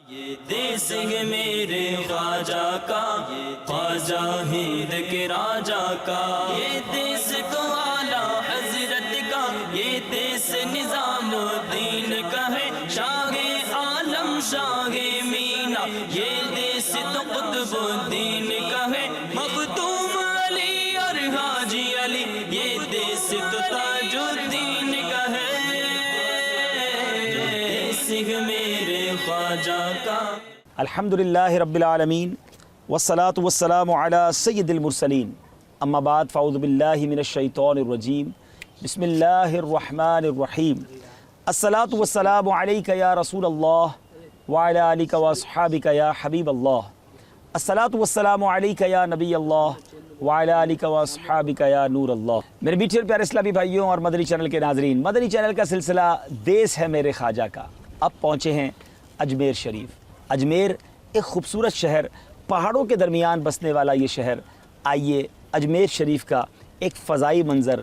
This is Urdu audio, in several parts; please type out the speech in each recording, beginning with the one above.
یہ دیس ہے میرے خواجہ کا، خواجہ ہند کے راجا کا، یہ دیس تو اعلیٰ حضرت کا، یہ دیس نظام الدین کا ہے، شاہ عالم شاہ مینا، یہ دیس تو قطب الدین کا ہے، مختوم علی اور حاجی علی، یہ دیس تو تاج الدین کا ہے، دیس ہے میرے خواجہ کا۔ الحمدللہ رب العالمین والصلاة والسلام علی سید المرسلین، اما بعد فاعوذ باللہ من الشیطان الرجیم، بسم اللہ الرحمن الرحیم، الصلاة والسلام علیک یا رسول اللہ وعلی آلک واصحابک یا حبیب اللہ، الصلاة والسلام علیک یا نبی اللہ وعلی آلک واصحابک یا نور اللہ۔ میرے میٹھے اور پیارے اسلامی بھائیوں اور مدنی چینل کے ناظرین، مدنی چینل کا سلسلہ دیس ہے میرے خواجہ کا اب پہنچے ہیں اجمیر شریف۔ اجمیر ایک خوبصورت شہر، پہاڑوں کے درمیان بسنے والا یہ شہر۔ آئیے اجمیر شریف کا ایک فضائی منظر،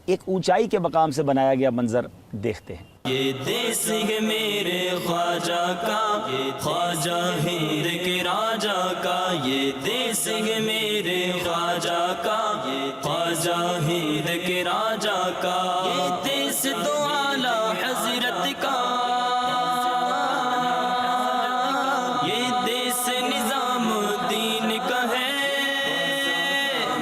ایک اونچائی کے مقام سے بنایا گیا منظر دیکھتے ہیں۔ یہ دیس ہے میرے خواجہ کا، یہ خواجہ ہند کے راجا کا، یہ دیس ہے میرے خواجہ کا، یہ خواجہ ہند کے راجا کا، یہ دیس تو اعلیٰ حضرت کا، یہ دیس نظام الدین کا ہے،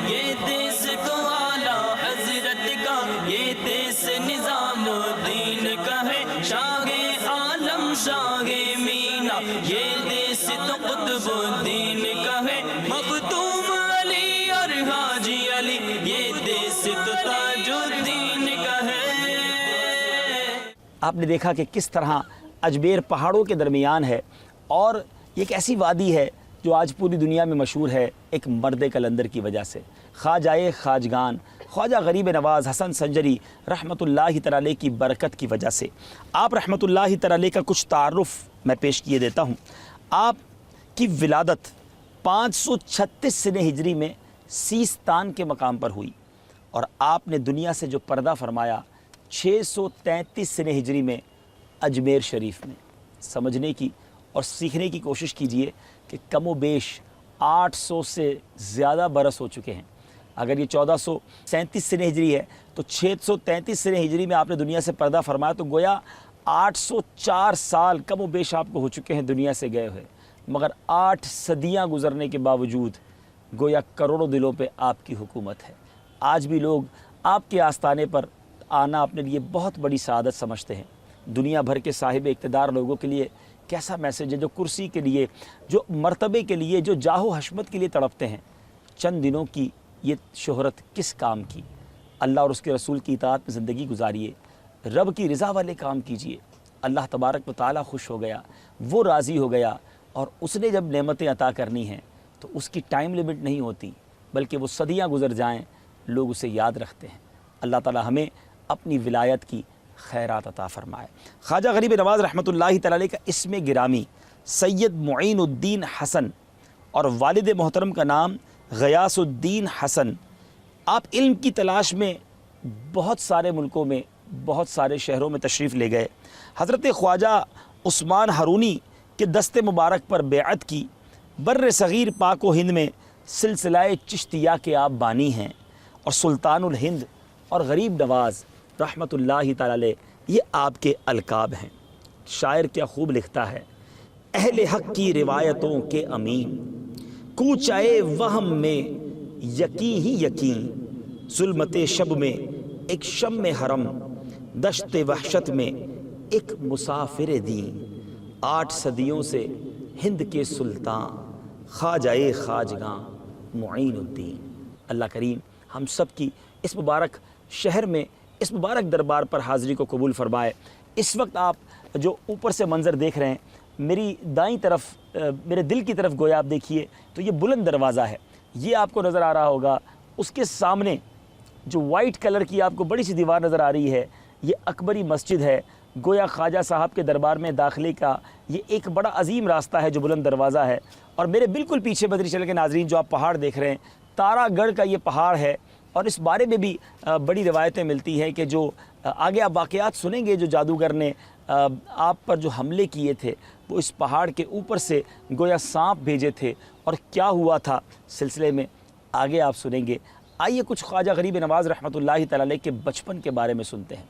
یہ دیس تو اعلیٰ حضرت کا، یہ دیس نظام الدین کا ہے، شاہ عالم شاہ مینا، یہ دیس تو قطب الدین کا ہے، مختوم علی اور حاجی علی، یہ دیس تو تاج الدین کا ہے۔ آپ نے دیکھا کہ کس طرح اجمیر پہاڑوں کے درمیان ہے، اور یہ ایک ایسی وادی ہے جو آج پوری دنیا میں مشہور ہے ایک مرد کلندر کی وجہ سے، خواجہ خواجگان خواجہ غریب نواز حسن سنجری رحمۃ اللہ تعالی کی برکت کی وجہ سے۔ آپ رحمۃ اللہ تعالی کا کچھ تعارف میں پیش کیے دیتا ہوں۔ آپ کی ولادت 536 سنہ ہجری میں سیستان کے مقام پر ہوئی، اور آپ نے دنیا سے جو پردہ فرمایا 633 سنہ ہجری میں اجمیر شریف میں۔ سمجھنے کی اور سیکھنے کی کوشش کیجئے کہ کم و بیش 800 سے زیادہ برس ہو چکے ہیں۔ اگر یہ 1437 سنہ ہجری ہے تو 633 سنہ ہجری میں آپ نے دنیا سے پردہ فرمایا، تو گویا 804 سال کم و بیش آپ کو ہو چکے ہیں دنیا سے گئے ہوئے، مگر 8 صدیاں گزرنے کے باوجود گویا کروڑوں دلوں پہ آپ کی حکومت ہے۔ آج بھی لوگ آپ کے آستانے پر آنا اپنے لیے بہت بڑی سعادت سمجھتے ہیں۔ دنیا بھر کے صاحب اقتدار لوگوں کے لیے کیسا میسج ہے، جو کرسی کے لیے، جو مرتبے کے لیے، جو جاہ و حشمت کے لیے تڑپتے ہیں۔ چند دنوں کی یہ شہرت کس کام کی؟ اللہ اور اس کے رسول کی اطاعت میں زندگی گزاریے، رب کی رضا والے کام کیجئے۔ اللہ تبارک و تعالیٰ خوش ہو گیا، وہ راضی ہو گیا، اور اس نے جب نعمتیں عطا کرنی ہیں تو اس کی ٹائم لیمٹ نہیں ہوتی، بلکہ وہ صدیاں گزر جائیں لوگ اسے یاد رکھتے ہیں۔ اللہ تعالیٰ ہمیں اپنی ولایت کی خیرات عطا فرمائے۔ خواجہ غریب نواز رحمۃ اللہ تعالی کا اسم گرامی سید معین الدین حسن، اور والد محترم کا نام غیاث الدین حسن۔ آپ علم کی تلاش میں بہت سارے ملکوں میں، بہت سارے شہروں میں تشریف لے گئے۔ حضرت خواجہ عثمان ہارونی کے دست مبارک پر بیعت کی۔ بر صغیر پاک و ہند میں سلسلہ چشتیہ کے آپ بانی ہیں، اور سلطان الہند اور غریب نواز رحمۃ اللہ تعالی یہ آپ کے القاب ہیں۔ شاعر کیا خوب لکھتا ہے، اہل حق کی روایتوں کے امین، کوچائے وہم میں یقین ہی یقین، ظلمت شب میں ایک شم حرم، دشت وحشت میں ایک مسافر دین، 8 صدیوں سے ہند کے سلطان، خواجہ خواجگاں معین الدین۔ اللہ کریم ہم سب کی اس مبارک شہر میں، اس مبارک دربار پر حاضری کو قبول فرمائے۔ اس وقت آپ جو اوپر سے منظر دیکھ رہے ہیں، میری دائیں طرف، میرے دل کی طرف گویا آپ دیکھیے تو یہ بلند دروازہ ہے، یہ آپ کو نظر آ رہا ہوگا۔ اس کے سامنے جو وائٹ کلر کی آپ کو بڑی سی دیوار نظر آ رہی ہے، یہ اکبری مسجد ہے۔ گویا خواجہ صاحب کے دربار میں داخلے کا یہ ایک بڑا عظیم راستہ ہے جو بلند دروازہ ہے۔ اور میرے بالکل پیچھے مدنی چینل کے ناظرین جو آپ پہاڑ دیکھ رہے ہیں، تارا گڑھ کا یہ پہاڑ ہے، اور اس بارے میں بھی بڑی روایتیں ملتی ہیں کہ جو آگے آپ واقعات سنیں گے، جو جادوگر نے آپ پر جو حملے کیے تھے وہ اس پہاڑ کے اوپر سے گویا سانپ بھیجے تھے، اور کیا ہوا تھا سلسلے میں آگے آپ سنیں گے۔ آئیے کچھ خواجہ غریب نواز رحمۃ اللہ تعالی علیہ کے بچپن کے بارے میں سنتے ہیں۔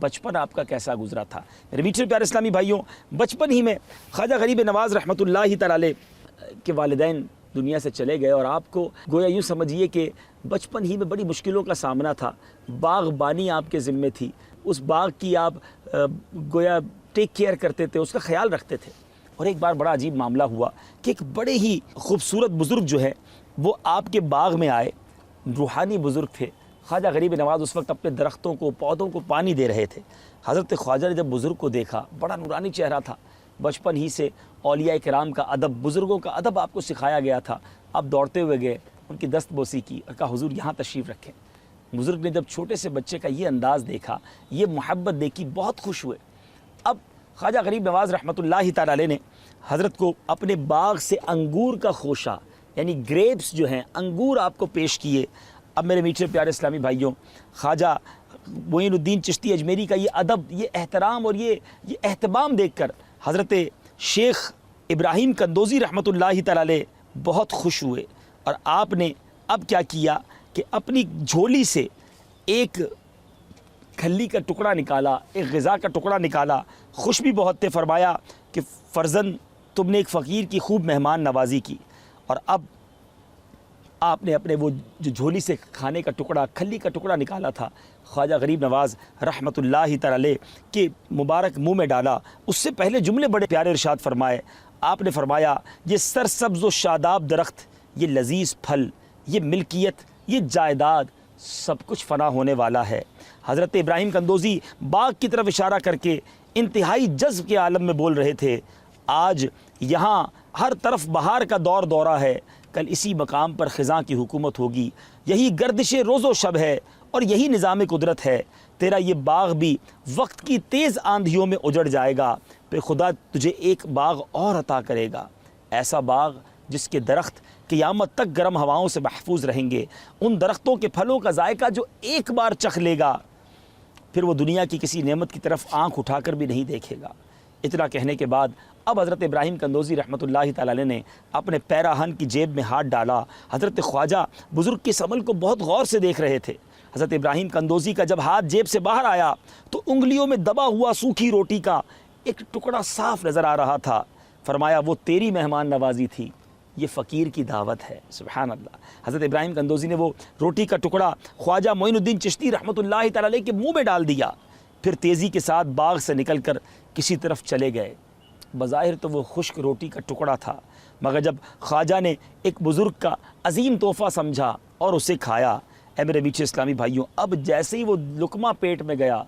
بچپن آپ کا کیسا گزرا تھا؟ میرے میٹھے پیارے اسلامی بھائیوں، بچپن ہی میں خواجہ غریب نواز رحمۃ اللہ تعالی علیہ کے والدین دنیا سے چلے گئے، اور آپ کو گویا یوں سمجھیے کہ بچپن ہی میں بڑی مشکلوں کا سامنا تھا۔ باغبانی آپ کے ذمے تھی، اس باغ کی آپ گویا ٹیک کیئر کرتے تھے، اس کا خیال رکھتے تھے۔ اور ایک بار بڑا عجیب معاملہ ہوا کہ ایک بڑے ہی خوبصورت بزرگ جو ہے وہ آپ کے باغ میں آئے، روحانی بزرگ تھے۔ خواجہ غریب نواز اس وقت اپنے درختوں کو، پودوں کو پانی دے رہے تھے۔ حضرت خواجہ نے جب بزرگ کو دیکھا، بڑا نورانی چہرہ تھا، بچپن ہی سے اولیاء کرام کا ادب، بزرگوں کا ادب آپ کو سکھایا گیا تھا۔ آپ دوڑتے ہوئے گئے، ان کی دست بوسی کی اور کہا حضور یہاں تشریف رکھیں۔ بزرگ نے جب چھوٹے سے بچے کا یہ انداز دیکھا، یہ محبت دیکھی، بہت خوش ہوئے۔ اب خواجہ غریب نواز رحمۃ اللہ تعالی علیہ نے حضرت کو اپنے باغ سے انگور کا خوشہ یعنی گریپس جو ہیں، انگور آپ کو پیش کیے۔ اب میرے میٹھے پیارے اسلامی بھائیوں، خواجہ معین الدین چشتی اجمیری کا یہ ادب، یہ احترام اور یہ اہتمام دیکھ کر حضرت شیخ ابراہیم قندوزی رحمۃ اللہ تعالی علیہ بہت خوش ہوئے، اور آپ نے اب کیا کیا کہ اپنی جھولی سے ایک کھلی کا ٹکڑا نکالا، ایک غذا کا ٹکڑا نکالا۔ خوش بھی بہت تھے، فرمایا کہ فرزند تم نے ایک فقیر کی خوب مہمان نوازی کی۔ اور اب آپ نے اپنے وہ جو جھولی سے کھانے کا ٹکڑا، کھلی کا ٹکڑا نکالا تھا، خواجہ غریب نواز رحمۃ اللہ تعالی علیہ کے مبارک منہ میں ڈالا۔ اس سے پہلے جملے بڑے پیارے ارشاد فرمائے۔ آپ نے فرمایا یہ سرسبز و شاداب درخت، یہ لذیذ پھل، یہ ملکیت، یہ جائیداد، سب کچھ فنا ہونے والا ہے۔ حضرت ابراہیم قندوزی باغ کی طرف اشارہ کر کے انتہائی جذب کے عالم میں بول رہے تھے۔ آج یہاں ہر طرف بہار کا دور دورہ ہے، کل اسی مقام پر خزاں کی حکومت ہوگی، یہی گردش روز و شب ہے اور یہی نظام قدرت ہے۔ تیرا یہ باغ بھی وقت کی تیز آندھیوں میں اجڑ جائے گا، پھر خدا تجھے ایک باغ اور عطا کرے گا، ایسا باغ جس کے درخت قیامت تک گرم ہواؤں سے محفوظ رہیں گے۔ ان درختوں کے پھلوں کا ذائقہ جو ایک بار چکھ لے گا، پھر وہ دنیا کی کسی نعمت کی طرف آنکھ اٹھا کر بھی نہیں دیکھے گا۔ اتنا کہنے کے بعد اب حضرت ابراہیم قندوزی رحمۃ اللہ تعالی علیہ نے اپنے پیراہن کی جیب میں ہاتھ ڈالا۔ حضرت خواجہ بزرگ کے اس عمل کو بہت غور سے دیکھ رہے تھے۔ حضرت ابراہیم قندوزی کا جب ہاتھ جیب سے باہر آیا تو انگلیوں میں دبا ہوا سوکھی روٹی کا ایک ٹکڑا صاف نظر آ رہا تھا۔ فرمایا وہ تیری مہمان نوازی تھی، یہ فقیر کی دعوت ہے۔ سبحان اللہ۔ حضرت ابراہیم قندوزی نے وہ روٹی کا ٹکڑا خواجہ معین الدین چشتی رحمۃ اللہ تعالی علیہ کے منہ میں ڈال دیا، پھر تیزی کے ساتھ باغ سے نکل کر کسی طرف چلے گئے۔ بظاہر تو وہ خشک روٹی کا ٹکڑا تھا، مگر جب خواجہ نے ایک بزرگ کا عظیم تحفہ سمجھا اور اسے کھایا، اے میرے میٹھے اسلامی بھائیوں، اب جیسے ہی وہ لقمہ پیٹ میں گیا،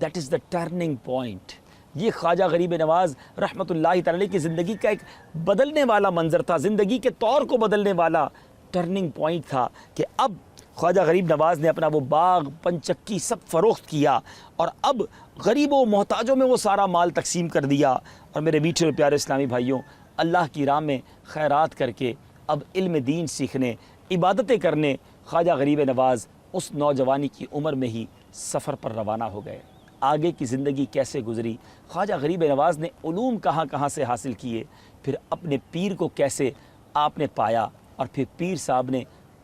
that is the turning point. یہ خواجہ غریب نواز رحمۃ اللہ تعالی کی زندگی کا ایک بدلنے والا منظر تھا، زندگی کے طور کو بدلنے والا ٹرننگ پوائنٹ تھا کہ اب خواجہ غریب نواز نے اپنا وہ باغ، پنچکی سب فروخت کیا، اور اب غریبوں و محتاجوں میں وہ سارا مال تقسیم کر دیا۔ اور میرے میٹھے اور پیارے اسلامی بھائیوں، اللہ کی راہ میں خیرات کر کے اب علم دین سیکھنے، عبادتیں کرنے خواجہ غریب نواز اس نوجوانی کی عمر میں ہی سفر پر روانہ ہو گئے۔ آگے کی زندگی کیسے گزری، خواجہ غریب نواز نے علوم کہاں کہاں سے حاصل کیے، پھر اپنے پیر کو کیسے آپ نے پایا، اور پھر پیر صاحب نے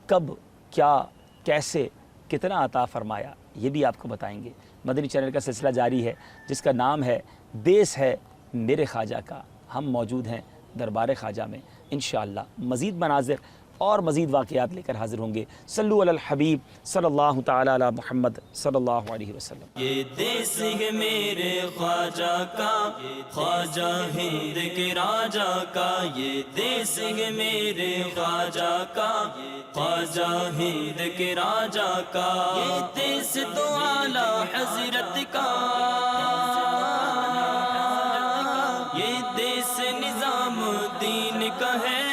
کب، کیا، کیسے، کتنا عطا فرمایا، یہ بھی آپ کو بتائیں گے۔ مدنی چینل کا سلسلہ جاری ہے جس کا نام ہے دیس ہے میرے خواجہ کا۔ ہم موجود ہیں دربار خواجہ میں، انشاءاللہ مزید مناظر اور مزید واقعات لے کر حاضر ہوں گے۔ صلو علی الحبیب صلی اللہ تعالی علی محمد صلی اللہ علیہ وسلم۔ یہ دیس ہے میرے خواجہ کا، خواجہ ہند کے راجہ کا، یہ دیس ہے میرے خواجہ کا، خواجہ ہند کے راجہ کا، یہ دیس تو اعلیٰ حضرت کا، یہ دیس نظام دین کا ہے،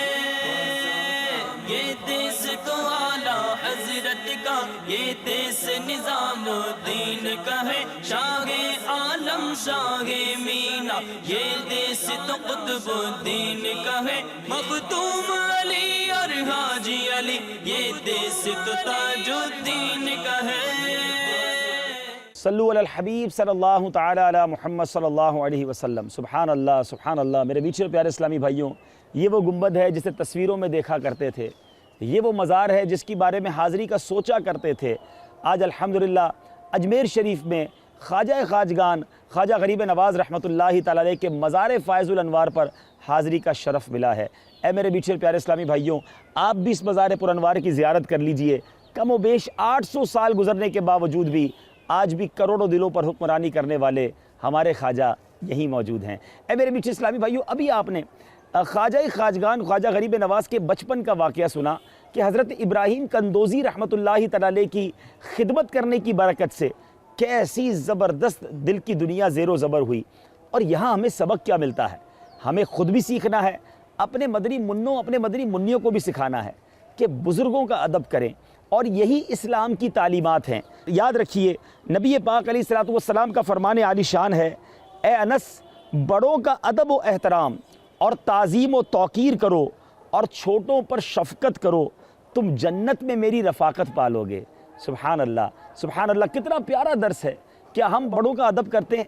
یہ دیس تو اعلیٰ حضرت کا، یہ دیس نظام دین کا ہے، شاہ عالم شاہ مینا، یہ دیس تو قطب دین کا ہے، مختوم علی اور حاجی علی، یہ دیس تو تاج الدین کا ہے۔ صلو علی الحبیب صلی اللہ تعالی علی محمد صلی اللہ علیہ وسلم۔ سبحان اللہ سبحان اللہ۔ میرے میٹھے اور پیارے اسلامی بھائیوں، یہ وہ گنبد ہے جسے تصویروں میں دیکھا کرتے تھے، یہ وہ مزار ہے جس کی بارے میں حاضری کا سوچا کرتے تھے۔ آج الحمدللہ اجمیر شریف میں خواجہ خواجگان خواجہ غریب نواز رحمۃ اللہ تعالی علیہ کے مزار فائز الانوار پر حاضری کا شرف ملا ہے۔ اے میرے میٹھے اور پیارے اسلامی بھائیوں، آپ بھی اس مزار پر انوار کی زیارت کر لیجئے۔ کم و بیش 800 سال گزرنے کے باوجود بھی آج بھی کروڑوں دلوں پر حکمرانی کرنے والے ہمارے خواجہ یہی موجود ہیں۔ اے میرے میٹھے اسلامی بھائیوں، ابھی آپ نے خواجہ خواجگان خواجہ غریب نواز کے بچپن کا واقعہ سنا کہ حضرت ابراہیم کندوزی رحمۃ اللہ تعالی علیہ کی خدمت کرنے کی برکت سے کیسی زبردست دل کی دنیا زیر و زبر ہوئی۔ اور یہاں ہمیں سبق کیا ملتا ہے؟ ہمیں خود بھی سیکھنا ہے، اپنے مدنی منوں اپنے مدنی منیوں کو بھی سکھانا ہے کہ بزرگوں کا ادب کریں، اور یہی اسلام کی تعلیمات ہیں۔ یاد رکھیے، نبی پاک علیہ الصلوۃ والسلام کا فرمان عالی شان ہے، اے انس، بڑوں کا ادب و احترام اور تعظیم و توقیر کرو اور چھوٹوں پر شفقت کرو، تم جنت میں میری رفاقت پالو گے۔ سبحان اللہ سبحان اللہ، کتنا پیارا درس ہے۔ کیا ہم بڑوں کا ادب کرتے ہیں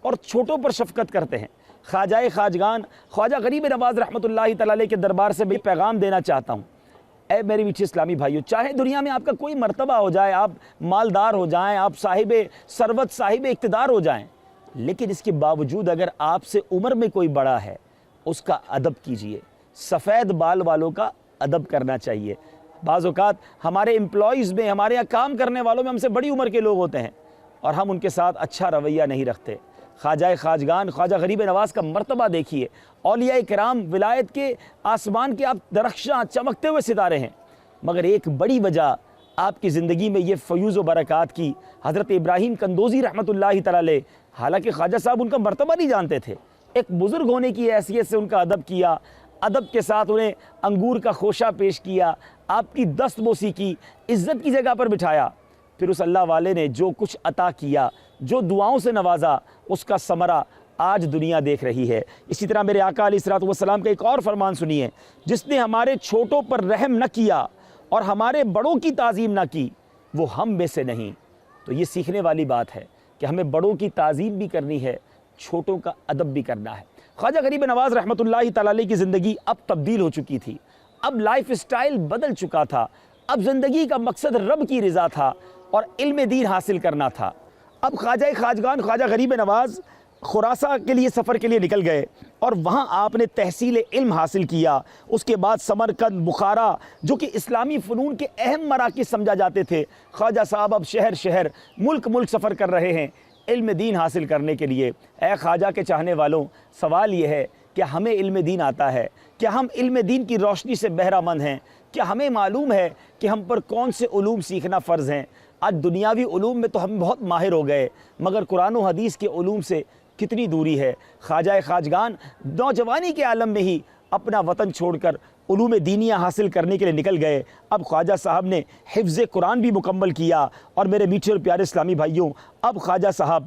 اور چھوٹوں پر شفقت کرتے ہیں؟ خواجہ خواجگان خواجہ غریب نواز رحمۃ اللہ تعالی علیہ کے دربار سے بھی پیغام دینا چاہتا ہوں۔ اے میری میٹھے اسلامی بھائیوں، چاہے دنیا میں آپ کا کوئی مرتبہ ہو جائے، آپ مالدار ہو جائیں، آپ صاحب ثروت صاحب اقتدار ہو جائیں، لیکن اس کے باوجود اگر آپ سے عمر میں کوئی بڑا ہے، اس کا ادب کیجئے۔ سفید بال والوں کا ادب کرنا چاہیے۔ بعض اوقات ہمارے امپلائیز میں، ہمارے یہاں کام کرنے والوں میں ہم سے بڑی عمر کے لوگ ہوتے ہیں اور ہم ان کے ساتھ اچھا رویہ نہیں رکھتے۔ خواجہ خواجگان خواجہ غریب نواز کا مرتبہ دیکھیے، اولیاء کرام ولایت کے آسمان کے آپ درخشاں چمکتے ہوئے ستارے ہیں، مگر ایک بڑی وجہ آپ کی زندگی میں یہ فیوز و برکات کی حضرت ابراہیم کندوزی رحمۃ اللہ تعالی علیہ، حالانکہ خواجہ صاحب ان کا مرتبہ نہیں جانتے تھے، ایک بزرگ ہونے کی حیثیت سے ان کا ادب کیا، ادب کے ساتھ انہیں انگور کا خوشہ پیش کیا، آپ کی دست بوسی کی، عزت کی جگہ پر بٹھایا، پھر اس اللہ والے نے جو کچھ عطا کیا، جو دعاؤں سے نوازا، اس کا ثمرہ آج دنیا دیکھ رہی ہے۔ اسی طرح میرے آقا علیہ الصلوۃ والسلام کا ایک اور فرمان سنیے، جس نے ہمارے چھوٹوں پر رحم نہ کیا اور ہمارے بڑوں کی تعظیم نہ کی، وہ ہم میں سے نہیں۔ تو یہ سیکھنے والی بات ہے کہ ہمیں بڑوں کی تعظیم بھی کرنی ہے، چھوٹوں کا ادب بھی کرنا ہے۔ خواجہ غریب نواز رحمۃ اللہ تعالی علیہ کی زندگی اب تبدیل ہو چکی تھی، اب لائف اسٹائل بدل چکا تھا، اب زندگی کا مقصد رب کی رضا تھا اور علم دین حاصل کرنا تھا۔ اب خواجہ خواجگان خواجہ غریب نواز خراساں کے لیے سفر کے لیے نکل گئے اور وہاں آپ نے تحصیل علم حاصل کیا۔ اس کے بعد سمرقند، بخارا، جو کہ اسلامی فنون کے اہم مراکز سمجھا جاتے تھے، خواجہ صاحب اب شہر شہر ملک ملک سفر کر رہے ہیں علم دین حاصل کرنے کے لیے۔ اے خواجہ کے چاہنے والوں، سوال یہ ہے کہ ہمیں علم دین آتا ہے؟ کیا ہم علم دین کی روشنی سے بہرہ مند ہیں؟ کیا ہمیں معلوم ہے کہ ہم پر کون سے علوم سیکھنا فرض ہیں؟ آج دنیاوی علوم میں تو ہم بہت ماہر ہو گئے، مگر قرآن و حدیث کے علوم سے کتنی دوری ہے۔ خواجہ خواجگان نوجوانی کے عالم میں ہی اپنا وطن چھوڑ کر علوم دینیہ حاصل کرنے کے لیے نکل گئے۔ اب خواجہ صاحب نے حفظ قرآن بھی مکمل کیا، اور میرے میٹھے اور پیارے اسلامی بھائیوں، اب خواجہ صاحب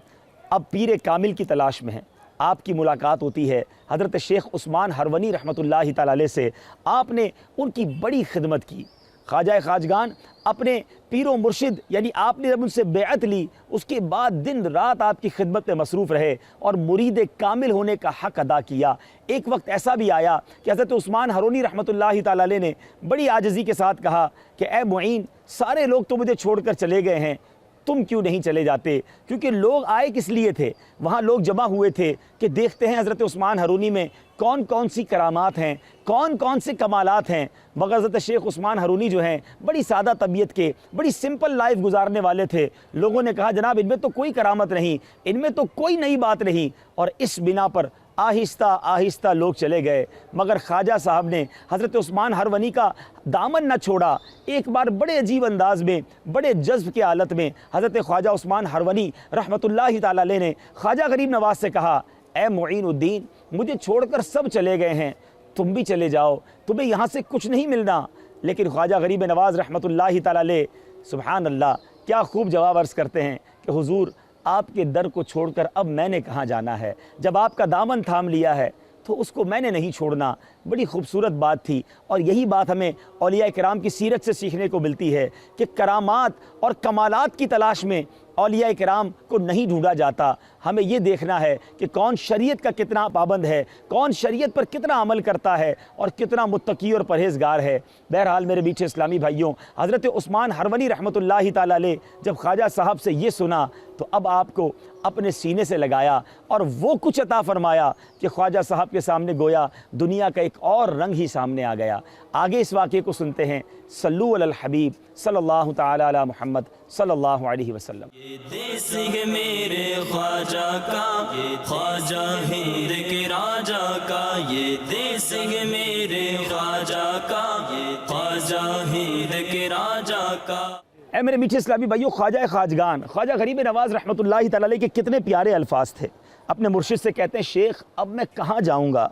اب پیر کامل کی تلاش میں ہیں۔ آپ کی ملاقات ہوتی ہے حضرت شیخ عثمان ہرونی رحمۃ اللہ تعالی علیہ سے، آپ نے ان کی بڑی خدمت کی۔ خواجہ خواجگان اپنے پیر و مرشد یعنی آپ نے جب ان سے بیعت لی، اس کے بعد دن رات آپ کی خدمت میں مصروف رہے اور مرید کامل ہونے کا حق ادا کیا۔ ایک وقت ایسا بھی آیا کہ حضرت عثمان ہرونی رحمۃ اللہ تعالی علیہ نے بڑی عاجزی کے ساتھ کہا کہ اے معین، سارے لوگ تو مجھے چھوڑ کر چلے گئے ہیں، تم کیوں نہیں چلے جاتے؟ کیونکہ لوگ آئے کس لیے تھے؟ وہاں لوگ جمع ہوئے تھے کہ دیکھتے ہیں حضرت عثمان ہرونی میں کون کون سی کرامات ہیں، کون کون سے کمالات ہیں۔ مگر حضرت شیخ عثمان ہرونی جو ہیں بڑی سادہ طبیعت کے، بڑی سمپل لائف گزارنے والے تھے۔ لوگوں نے کہا جناب ان میں تو کوئی کرامت نہیں، ان میں تو کوئی نئی بات نہیں، اور اس بنا پر آہستہ آہستہ لوگ چلے گئے۔ مگر خواجہ صاحب نے حضرت عثمان ہرونی کا دامن نہ چھوڑا۔ ایک بار بڑے عجیب انداز میں، بڑے جذب کے حالت میں حضرت خواجہ عثمان ہرونی رحمۃ اللہ تعالی علیہ نے خواجہ غریب نواز سے کہا، اے معین الدین، مجھے چھوڑ کر سب چلے گئے ہیں، تم بھی چلے جاؤ، تمہیں یہاں سے کچھ نہیں ملنا۔ لیکن خواجہ غریب نواز رحمۃ اللہ تعالی علیہ سبحان اللہ کیا خوب جواب عرض کرتے ہیں کہ حضور، آپ کے در کو چھوڑ کر اب میں نے کہاں جانا ہے؟ جب آپ کا دامن تھام لیا ہے تو اس کو میں نے نہیں چھوڑنا۔ بڑی خوبصورت بات تھی، اور یہی بات ہمیں اولیاء کرام کی سیرت سے سیکھنے کو ملتی ہے کہ کرامات اور کمالات کی تلاش میں اولیاء کرام کو نہیں ڈھونڈا جاتا، ہمیں یہ دیکھنا ہے کہ کون شریعت کا کتنا پابند ہے، کون شریعت پر کتنا عمل کرتا ہے اور کتنا متقی اور پرہیزگار ہے۔ بہرحال میرے میٹھے اسلامی بھائیوں، حضرت عثمان ہرونی رحمۃ اللہ تعالیٰ علیہ جب خواجہ صاحب سے یہ سنا تو اب آپ کو اپنے سینے سے لگایا اور وہ کچھ عطا فرمایا کہ خواجہ صاحب کے سامنے گویا دنیا کا ایک اور رنگ ہی سامنے آ گیا۔ آگے اس واقعے کو سنتے ہیں۔ صلو علی الحبیب صلی اللہ تعالی علی محمد صلی اللہ علیہ وسلم۔ یہ دیس ہے میرے خواجہ کا، یہ خواجہ ہند کے راجہ کا، یہ دیس ہے میرے خواجہ کا، یہ خواجہ ہند کے راجہ کا۔ اے میرے میٹھے اسلامی بھائیو، خواجہ خواجگان خواجہ غریب نواز رحمۃ اللہ تعالی علیہ کے کتنے پیارے الفاظ تھے۔ اپنے مرشد سے کہتے ہیں شیخ اب میں کہاں جاؤں گا،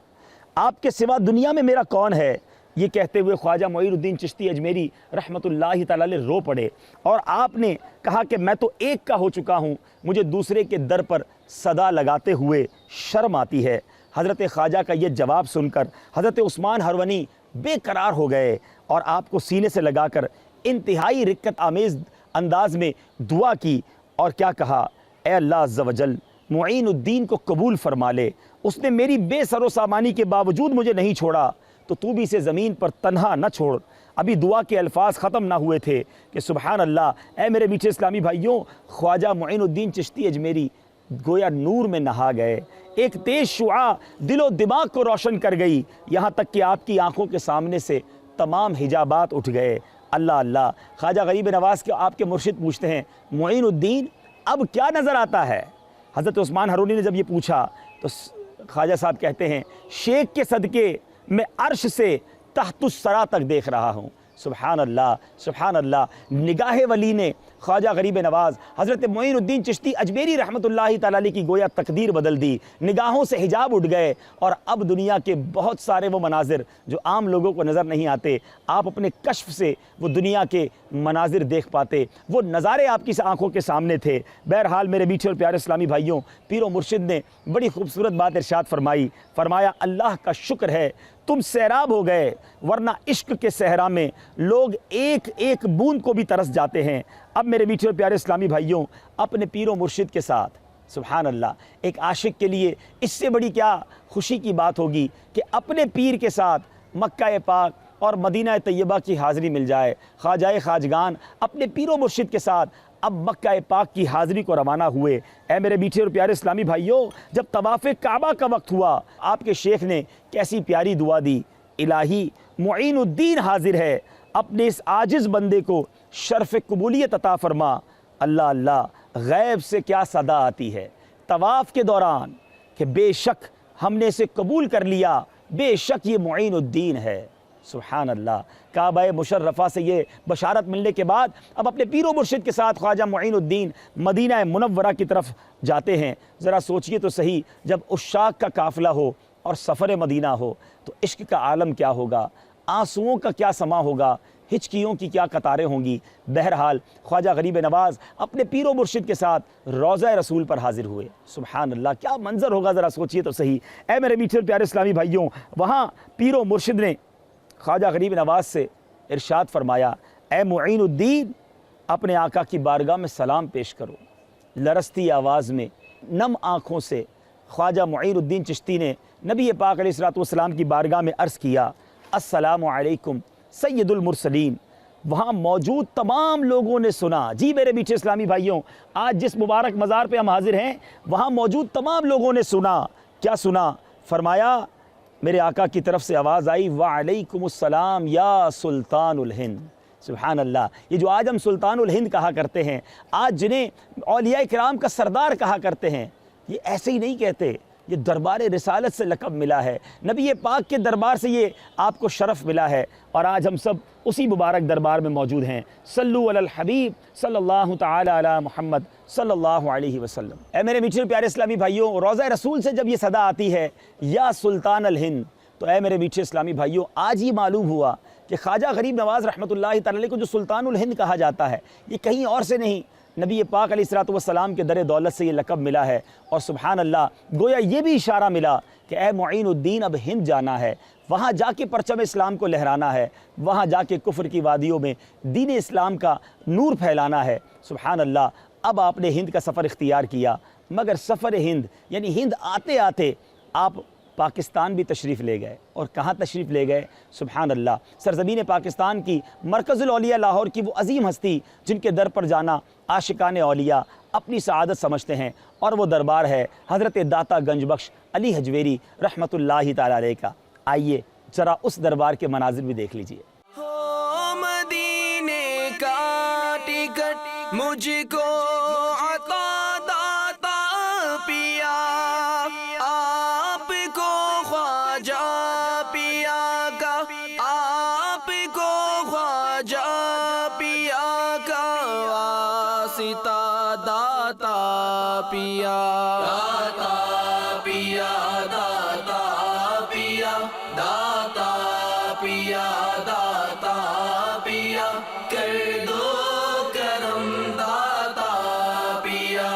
آپ کے سوا دنیا میں میرا کون ہے۔ یہ کہتے ہوئے خواجہ معین الدین چشتی اجمیری رحمۃ اللہ تعالی علیہ رو پڑے اور آپ نے کہا کہ میں تو ایک کا ہو چکا ہوں، مجھے دوسرے کے در پر صدا لگاتے ہوئے شرم آتی ہے۔ حضرت خواجہ کا یہ جواب سن کر حضرت عثمان ہرونی بے قرار ہو گئے اور آپ کو سینے سے لگا کر انتہائی رقت آمیز انداز میں دعا کی اور کیا کہا، اے اللہ عز و جل معین الدین کو قبول فرما لے، اس نے میری بے سر و سامانی کے باوجود مجھے نہیں چھوڑا، تو تو بھی اسے زمین پر تنہا نہ چھوڑ۔ ابھی دعا کے الفاظ ختم نہ ہوئے تھے کہ سبحان اللہ، اے میرے میٹھے اسلامی بھائیوں، خواجہ معین الدین چشتی اجمیری گویا نور میں نہا گئے۔ ایک تیز شعاع دل و دماغ کو روشن کر گئی، یہاں تک کہ آپ کی آنکھوں کے سامنے سے تمام حجابات اٹھ گئے۔ اللہ اللہ۔ خواجہ غریب نواز کے آپ کے مرشد پوچھتے ہیں معین الدین اب کیا نظر آتا ہے؟ حضرت عثمان ہرونی نے جب یہ پوچھا تو خواجہ صاحب کہتے ہیں شیخ کے صدقے میں عرش سے تحت الثری تک دیکھ رہا ہوں۔ سبحان اللہ سبحان اللہ۔ نگاہ ولی نے خواجہ غریب نواز حضرت معین الدین چشتی اجمیری رحمۃ اللہ تعالی علیہ کی گویا تقدیر بدل دی، نگاہوں سے حجاب اٹھ گئے اور اب دنیا کے بہت سارے وہ مناظر جو عام لوگوں کو نظر نہیں آتے، آپ اپنے کشف سے وہ دنیا کے مناظر دیکھ پاتے، وہ نظارے آپ کی آنکھوں کے سامنے تھے۔ بہرحال میرے میٹھے اور پیارے اسلامی بھائیوں، پیر و مرشد نے بڑی خوبصورت بات ارشاد فرمائی، فرمایا اللہ کا شکر ہے تم سیراب ہو گئے، ورنہ عشق کے صحرا میں لوگ ایک ایک بوند کو بھی ترس جاتے ہیں۔ اب میرے میٹھے اور پیارے اسلامی بھائیوں، اپنے پیر و مرشد کے ساتھ سبحان اللہ، ایک عاشق کے لیے اس سے بڑی کیا خوشی کی بات ہوگی کہ اپنے پیر کے ساتھ مکہ پاک اور مدینہ طیبہ کی حاضری مل جائے۔ خواجہ خواجگان اپنے پیر و مرشد کے ساتھ اب مکہ پاک کی حاضری کو روانہ ہوئے۔ اے میرے میٹھے اور پیارے اسلامی بھائیوں، جب طواف کعبہ کا وقت ہوا، آپ کے شیخ نے کیسی پیاری دعا دی، الہی معین الدین حاضر ہے، اپنے اس عاجز بندے کو شرف قبولیت عطا فرما۔ اللہ اللہ، غیب سے کیا صدا آتی ہے طواف کے دوران کہ بے شک ہم نے اسے قبول کر لیا، بے شک یہ معین الدین ہے۔ سبحان اللہ۔ کعبہ مشرفہ سے یہ بشارت ملنے کے بعد اب اپنے پیر و مرشد کے ساتھ خواجہ معین الدین مدینہ منورہ کی طرف جاتے ہیں۔ ذرا سوچئے تو صحیح، جب عشاق کا قافلہ ہو اور سفر مدینہ ہو تو عشق کا عالم کیا ہوگا، آنسوؤں کا کیا سما ہوگا، ہچکیوں کی کیا قطاریں ہوں گی۔ بہرحال خواجہ غریب نواز اپنے پیر و مرشد کے ساتھ روضہ رسول پر حاضر ہوئے۔ سبحان اللہ، کیا منظر ہوگا، ذرا سوچئے تو صحیح۔ اے میرے میٹھے پیارے اسلامی بھائیوں، وہاں پیر و مرشد نے خواجہ غریب نواز سے ارشاد فرمایا، اے معین الدین اپنے آقا کی بارگاہ میں سلام پیش کرو۔ لرزتی آواز میں نم آنکھوں سے خواجہ معین الدین چشتی نے نبی پاک علیہ الصلوۃ کی بارگاہ میں عرض کیا، السلام علیکم سید المرسلین۔ وہاں موجود تمام لوگوں نے سنا۔ جی میرے میٹھے اسلامی بھائیوں، آج جس مبارک مزار پہ ہم حاضر ہیں، وہاں موجود تمام لوگوں نے سنا۔ کیا سنا؟ فرمایا میرے آقا کی طرف سے آواز آئی، وعلیکم السلام یا سلطان الہند۔ سبحان اللہ۔ یہ جو آج ہم سلطان الہند کہا کرتے ہیں، آج جنہیں اولیاء کرام کا سردار کہا کرتے ہیں، یہ ایسے ہی نہیں کہتے، یہ دربار رسالت سے لقب ملا ہے، نبی پاک کے دربار سے یہ آپ کو شرف ملا ہے، اور آج ہم سب اسی مبارک دربار میں موجود ہیں۔ صلو علی الحبیب صلی اللہ تعالی علی محمد صلی اللہ علیہ وسلم۔ اے میرے میٹھے پیارے اسلامی بھائیوں، روضہ رسول سے جب یہ صدا آتی ہے یا سلطان الہند، تو اے میرے میٹھے اسلامی بھائیوں، آج یہ معلوم ہوا کہ خواجہ غریب نواز رحمۃ اللہ تعالی علیہ کو جو سلطان الہند کہا جاتا ہے، یہ کہیں اور سے نہیں، نبی پاک علیہ الصلوۃ کے در دولت سے یہ لقب ملا ہے۔ اور سبحان اللہ، گویا یہ بھی اشارہ ملا کہ اے معین الدین اب ہند جانا ہے، وہاں جا کے پرچم اسلام کو لہرانا ہے، وہاں جا کے کفر کی وادیوں میں دین اسلام کا نور پھیلانا ہے۔ سبحان اللہ، اب آپ نے ہند کا سفر اختیار کیا، مگر سفر ہند یعنی ہند آتے آتے آپ پاکستان بھی تشریف لے گئے، اور کہاں تشریف لے گئے؟ سبحان اللہ، سرزمین پاکستان کی مرکز الاولیاء لاہور کی وہ عظیم ہستی جن کے در پر جانا عاشقان اولیاء اپنی سعادت سمجھتے ہیں، اور وہ دربار ہے حضرت داتا گنج بخش علی حجویری رحمۃ اللہ تعالی علیہ کا۔ آئیے ذرا اس دربار کے مناظر بھی دیکھ لیجئے۔ مدینے کا ٹکٹ مجھ کو عطا داتا پیا، آپ کو خواجہ پیا کا، آپ کو خواجہ پیا کا واسطہ داتا پیا، داتا پیا، داتا پیا، داتا پیا، داتا پیا، کر دو کرم داتا پیا۔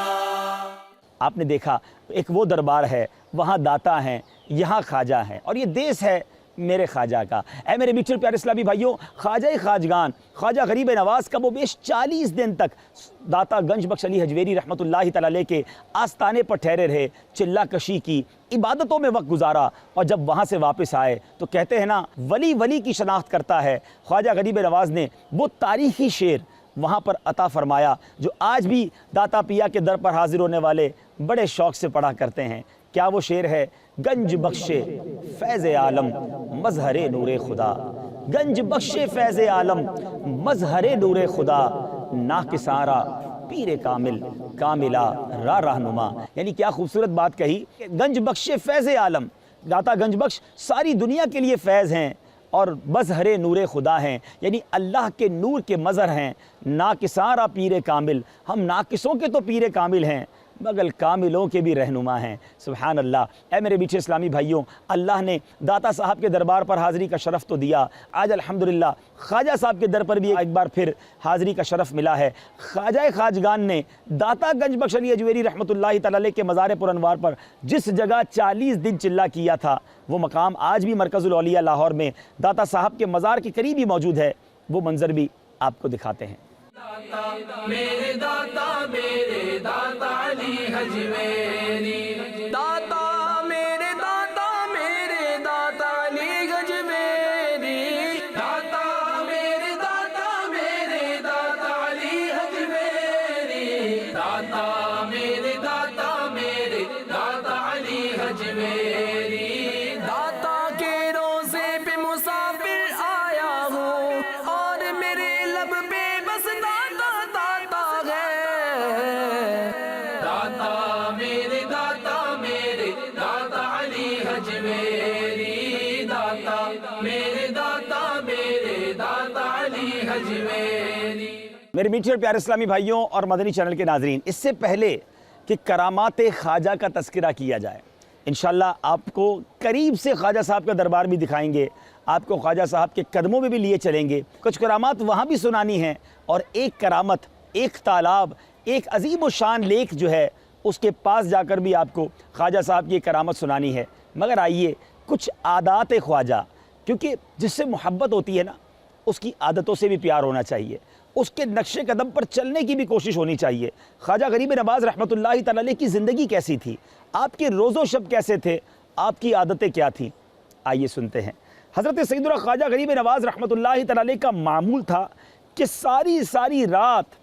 آپ نے دیکھا ایک وہ دربار ہے، وہاں داتا ہیں، یہاں خواجہ ہیں، اور یہ دیس ہے میرے خواجہ کا۔ اے میرے میٹھے پیارے اسلامی بھائیوں، خواجہ خواجگان خواجہ غریب نواز کا وہ بیش 40 دن تک داتا گنج بخش علی حجویری رحمۃ اللہ تعالی علیہ کے آستانے پر ٹھہرے رہے، چلہ کشی کی، عبادتوں میں وقت گزارا، اور جب وہاں سے واپس آئے تو کہتے ہیں نا ولی ولی کی شناخت کرتا ہے۔ خواجہ غریب نواز نے وہ تاریخی شعر وہاں پر عطا فرمایا جو آج بھی داتا پیا کے در پر حاضر ہونے والے بڑے شوق سے پڑھا کرتے ہیں۔ کیا وہ شعر ہے؟ گنج بخش فیض عالم مظہر نور خدا، گنج بخش فیض عالم مظہر نور خدا، ناکسارا پیر کامل کاملہ رہنما۔ یعنی کیا خوبصورت بات کہی، گنج بخش فیض عالم، داتا گنج بخش ساری دنیا کے لیے فیض ہیں اور مظہر نور خدا ہیں، یعنی اللہ کے نور کے مظہر ہیں۔ ناکسارا پیر کامل، ہم ناقصوں کے تو پیر کامل ہیں مگر کاملوں کے بھی رہنما ہیں۔ سبحان اللہ۔ اے میرے میٹھے اسلامی بھائیوں، اللہ نے داتا صاحب کے دربار پر حاضری کا شرف تو دیا، آج الحمدللہ خواجہ صاحب کے در پر بھی ایک بار پھر حاضری کا شرف ملا ہے۔ خواجہ خواجگان نے داتا گنج بخش علی حجویری رحمۃ اللہ تعالی علیہ کے مزار پر انوار پر جس جگہ 40 دن چلہ کیا تھا، وہ مقام آج بھی مرکز الاولیاء لاہور میں داتا صاحب کے مزار کے قریب ہی موجود ہے۔ وہ منظر بھی آپ کو دکھاتے ہیں۔ میرے داتا میرے داتا علی حجویری، داتا میرے داتا میرے داتا علی حجویری، داتا میرے داتا میرے داتا علی حجویری، داتا میرے داتا میرے داتا علی حجویری، داتا کے روزے پہ مسافر آیا ہوں اور میرے لب پہ بس داتا داتا ہے، داتا میرے داتا علی حجویری، داتا میرے داتا علی حجویری۔ میرے میٹھے اور پیارے اسلامی بھائیوں اور مدنی چینل کے ناظرین، اس سے پہلے کہ کرامات خواجہ کا تذکرہ کیا جائے، انشاءاللہ آپ کو قریب سے خواجہ صاحب کا دربار بھی دکھائیں گے، آپ کو خواجہ صاحب کے قدموں میں بھی لیے چلیں گے، کچھ کرامات وہاں بھی سنانی ہیں، اور ایک کرامت، ایک تالاب، ایک عظیم و شان لیک جو ہے اس کے پاس جا کر بھی آپ کو خواجہ صاحب کی کرامت سنانی ہے۔ مگر آئیے کچھ عادات خواجہ، کیونکہ جس سے محبت ہوتی ہے نا اس کی عادتوں سے بھی پیار ہونا چاہیے، اس کے نقش قدم پر چلنے کی بھی کوشش ہونی چاہیے۔ خواجہ غریب نواز رحمۃ اللہ تعالی علیہ کی زندگی کیسی تھی، آپ کے روز و شب کیسے تھے، آپ کی عادتیں کیا تھیں، آئیے سنتے ہیں۔ حضرت سیدنا خواجہ غریب نواز رحمۃ اللہ تعالی علیہ کا معمول تھا کہ ساری رات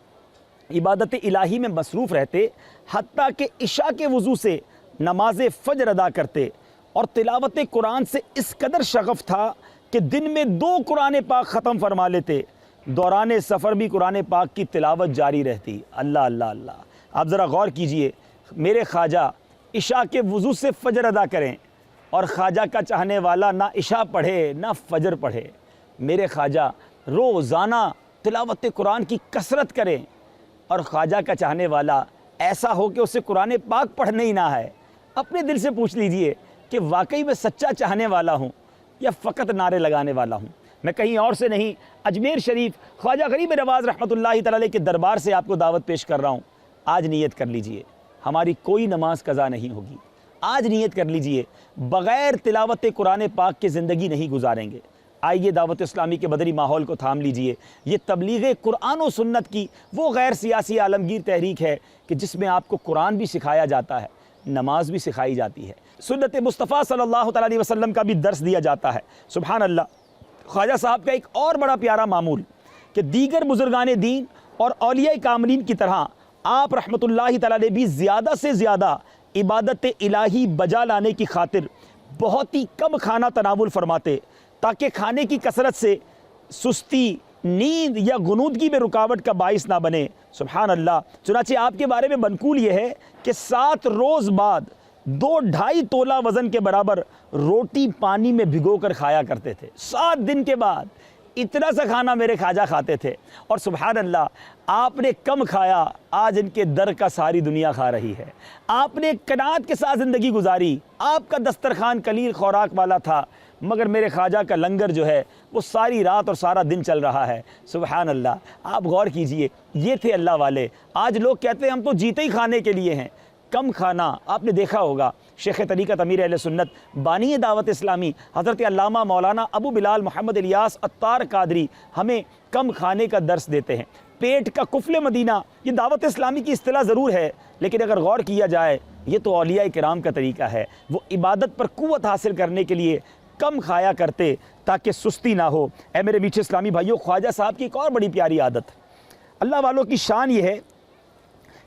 عبادت الہی میں مصروف رہتے، حتیٰ کہ عشاء کے وضو سے نماز فجر ادا کرتے، اور تلاوت قرآن سے اس قدر شغف تھا کہ دن میں 2 قرآن پاک ختم فرما لیتے، دوران سفر بھی قرآن پاک کی تلاوت جاری رہتی۔ اللہ اللہ اللہ، آپ ذرا غور کیجئے، میرے خواجہ عشاء کے وضو سے فجر ادا کریں، اور خواجہ کا چاہنے والا نہ عشاء پڑھے نہ فجر پڑھے۔ میرے خواجہ روزانہ تلاوت قرآن کی کثرت کریں، اور خواجہ کا چاہنے والا ایسا ہو کہ اسے قرآن پاک پڑھنے ہی نہ ہے۔ اپنے دل سے پوچھ لیجئے کہ واقعی میں سچا چاہنے والا ہوں یا فقط نعرے لگانے والا ہوں۔ میں کہیں اور سے نہیں، اجمیر شریف خواجہ غریب نواز رحمۃ اللہ تعالی علیہ کے دربار سے آپ کو دعوت پیش کر رہا ہوں۔ آج نیت کر لیجئے، ہماری کوئی نماز قضا نہیں ہوگی۔ آج نیت کر لیجئے، بغیر تلاوت قرآن پاک کے زندگی نہیں گزاریں گے۔ آئیے دعوت اسلامی کے بدری ماحول کو تھام لیجئے۔ یہ تبلیغ قرآن و سنت کی وہ غیر سیاسی عالمگیر تحریک ہے کہ جس میں آپ کو قرآن بھی سکھایا جاتا ہے، نماز بھی سکھائی جاتی ہے، سنت مصطفیٰ صلی اللہ تعالیٰ علیہ وسلم کا بھی درس دیا جاتا ہے۔ سبحان اللہ۔ خواجہ صاحب کا ایک اور بڑا پیارا معمول کہ دیگر بزرگان دین اور اولیاء کاملین کی طرح آپ رحمۃ اللہ تعالیٰ نے بھی زیادہ سے زیادہ عبادت الہی بجا لانے کی خاطر بہت ہی کم کھانا تناول فرماتے تاکہ کھانے کی کثرت سے سستی، نیند یا غنودگی میں رکاوٹ کا باعث نہ بنے۔ سبحان اللہ۔ چنانچہ آپ کے بارے میں منقول یہ ہے کہ 7 روز بعد 2-2.5 تولہ وزن کے برابر روٹی پانی میں بھگو کر کھایا کرتے تھے۔ 7 دن کے بعد اتنا سا کھانا میرے خواجہ کھاتے تھے، اور سبحان اللہ آپ نے کم کھایا، آج ان کے در کا ساری دنیا کھا رہی ہے۔ آپ نے قناعت کے ساتھ زندگی گزاری، آپ کا دسترخوان قلیل خوراک والا تھا، مگر میرے خواجہ کا لنگر جو ہے وہ ساری رات اور سارا دن چل رہا ہے۔ سبحان اللہ۔ آپ غور کیجئے، یہ تھے اللہ والے۔ آج لوگ کہتے ہیں ہم تو جیتے ہی کھانے کے لیے ہیں۔ کم کھانا، آپ نے دیکھا ہوگا شیخ طریقت امیر اہل سنت بانی دعوت اسلامی حضرت علامہ مولانا ابو بلال محمد الیاس عطار قادری ہمیں کم کھانے کا درس دیتے ہیں۔ پیٹ کا قفل مدینہ یہ دعوت اسلامی کی اصطلاح ضرور ہے، لیکن اگر غور کیا جائے یہ تو اولیاء کرام کا طریقہ ہے۔ وہ عبادت پر قوت حاصل کرنے کے لیے کم کھایا کرتے تاکہ سستی نہ ہو۔ اے میرے میٹھے اسلامی بھائیوں، خواجہ صاحب کی ایک اور بڑی پیاری عادت، اللہ والوں کی شان یہ ہے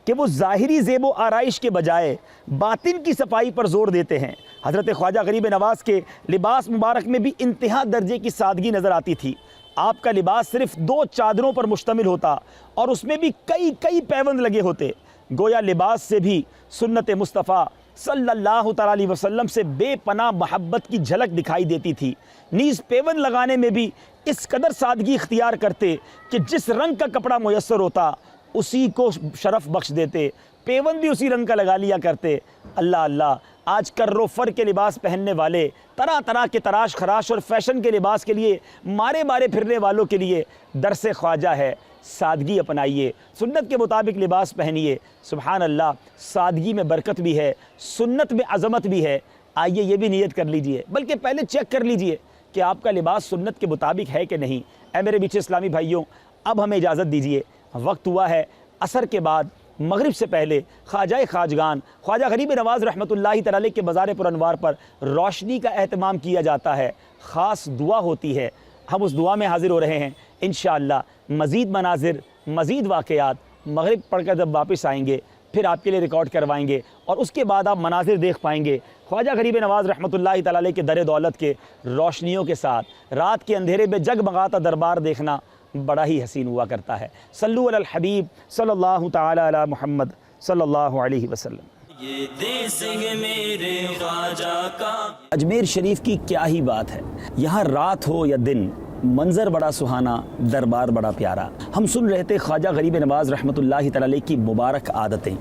کہ وہ ظاہری زیب و آرائش کے بجائے باطن کی صفائی پر زور دیتے ہیں۔ حضرت خواجہ غریب نواز کے لباس مبارک میں بھی انتہا درجے کی سادگی نظر آتی تھی۔ آپ کا لباس صرف 2 چادروں پر مشتمل ہوتا اور اس میں بھی کئی پیوند لگے ہوتے، گویا لباس سے بھی سنت مصطفیٰ صلی اللہ تعالیٰ علیہ وسلم سے بے پناہ محبت کی جھلک دکھائی دیتی تھی۔ نیز پیوند لگانے میں بھی اس قدر سادگی اختیار کرتے کہ جس رنگ کا کپڑا میسر ہوتا اسی کو شرف بخش دیتے، پیوند بھی اسی رنگ کا لگا لیا کرتے۔ اللہ اللہ، آج کر و فر کے لباس پہننے والے، طرح طرح کے تراش خراش اور فیشن کے لباس کے لیے مارے پھرنے والوں کے لیے درس خواجہ ہے، سادگی اپنائیے، سنت کے مطابق لباس پہنیے۔ سبحان اللہ، سادگی میں برکت بھی ہے، سنت میں عظمت بھی ہے۔ آئیے یہ بھی نیت کر لیجئے، بلکہ پہلے چیک کر لیجئے کہ آپ کا لباس سنت کے مطابق ہے کہ نہیں۔ اے میرے میٹھے اسلامی بھائیوں، اب ہمیں اجازت دیجئے، وقت ہوا ہے عصر کے بعد مغرب سے پہلے خواجہ خواجگان خواجہ غریب نواز رحمۃ اللہ تعالی کے مزار پر انوار پر روشنی کا اہتمام کیا جاتا ہے، خاص دعا ہوتی ہے۔ ہم اس دعا میں حاضر ہو رہے ہیں۔ انشاءاللہ مزید مناظر، مزید واقعات مغرب پڑھ کر جب واپس آئیں گے پھر آپ کے لیے ریکارڈ کروائیں گے، اور اس کے بعد آپ مناظر دیکھ پائیں گے خواجہ غریب نواز رحمۃ اللہ تعالی کے در دولت کے روشنیوں کے ساتھ۔ رات کے اندھیرے میں جگمگاتا دربار دیکھنا بڑا ہی حسین ہوا کرتا ہے۔ صلو علی الحبیب صلی اللہ تعالی علی محمد صلی اللہ علیہ وسلم۔ یہ دیس ہے میرے خواجہ کا۔ اجمیر شریف کی کیا ہی بات ہے، یہاں رات ہو یا دن منظر بڑا سہانا، دربار بڑا پیارا۔ ہم سن رہے تھے خواجہ غریب نواز رحمۃ اللہ تعالی کی مبارک عادتیں۔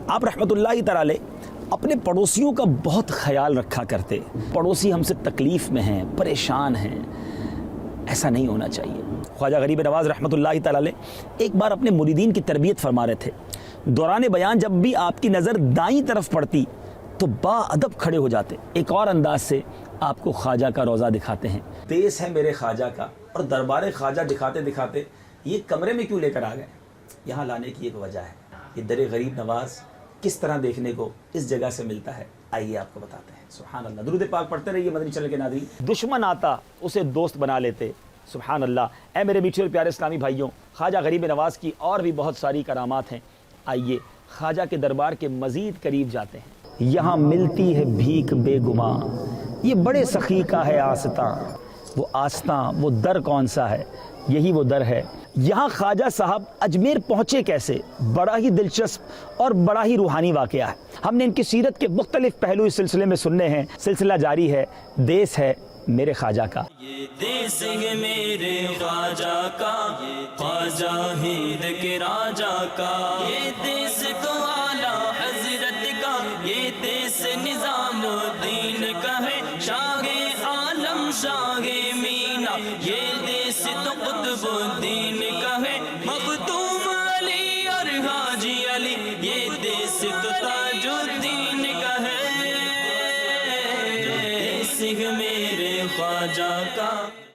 آپ رحمۃ اللہ تعالی اپنے پڑوسیوں کا بہت خیال رکھا کرتے۔ پڑوسی ہم سے تکلیف میں ہیں، پریشان ہیں، ایسا نہیں ہونا چاہیے۔ خواجہ غریب نواز رحمۃ اللہ تعالی ایک بار اپنے مریدین کی تربیت فرما رہے تھے۔ دوران بیان جب بھی آپ کی نظر دائیں طرف پڑتی تو با ادب کھڑے ہو جاتے، ایک اور انداز سے آپ کو خواجہ کا روضہ دکھاتے ہیں۔ دیس ہے میرے خواجہ کا، اور دربار خواجہ دکھاتے دکھاتے یہ کمرے میں کیوں لے کر آ گئے؟ یہاں لانے کی ایک وجہ ہے، یہ در غریب نواز کس طرح دیکھنے کو اس جگہ سے ملتا ہے، آئیے آپ کو بتاتے ہیں۔ سبحان اللہ، درود پاک پڑھتے رہیے مدنی چینل کے ناظرین۔ دشمن آتا اسے دوست بنا لیتے۔ سبحان اللہ۔ اے میرے میٹھے اور پیارے اسلامی بھائیوں، خواجہ غریب نواز کی اور بھی بہت ساری کرامات ہیں۔ آئیے خواجہ کے دربار کے مزید قریب جاتے ہیں۔ یہاں ملتی ہے بھیک بے گماں، یہ بڑے سخی کا ہے آستاں۔ وہ آستاں، وہ در کون سا ہے؟ یہی وہ در ہے۔ یہاں خواجہ صاحب اجمیر پہنچے کیسے؟ بڑا ہی دلچسپ اور بڑا ہی روحانی واقعہ ہے۔ ہم نے ان کی سیرت کے مختلف پہلو اس سلسلے میں سننے ہیں۔ سلسلہ جاری ہے۔ دیس ہے میرے خواجہ کا۔ یہ دیس ہے میرے خواجہ کا، خواجہ ہند کے راجہ کا۔ یہ دیس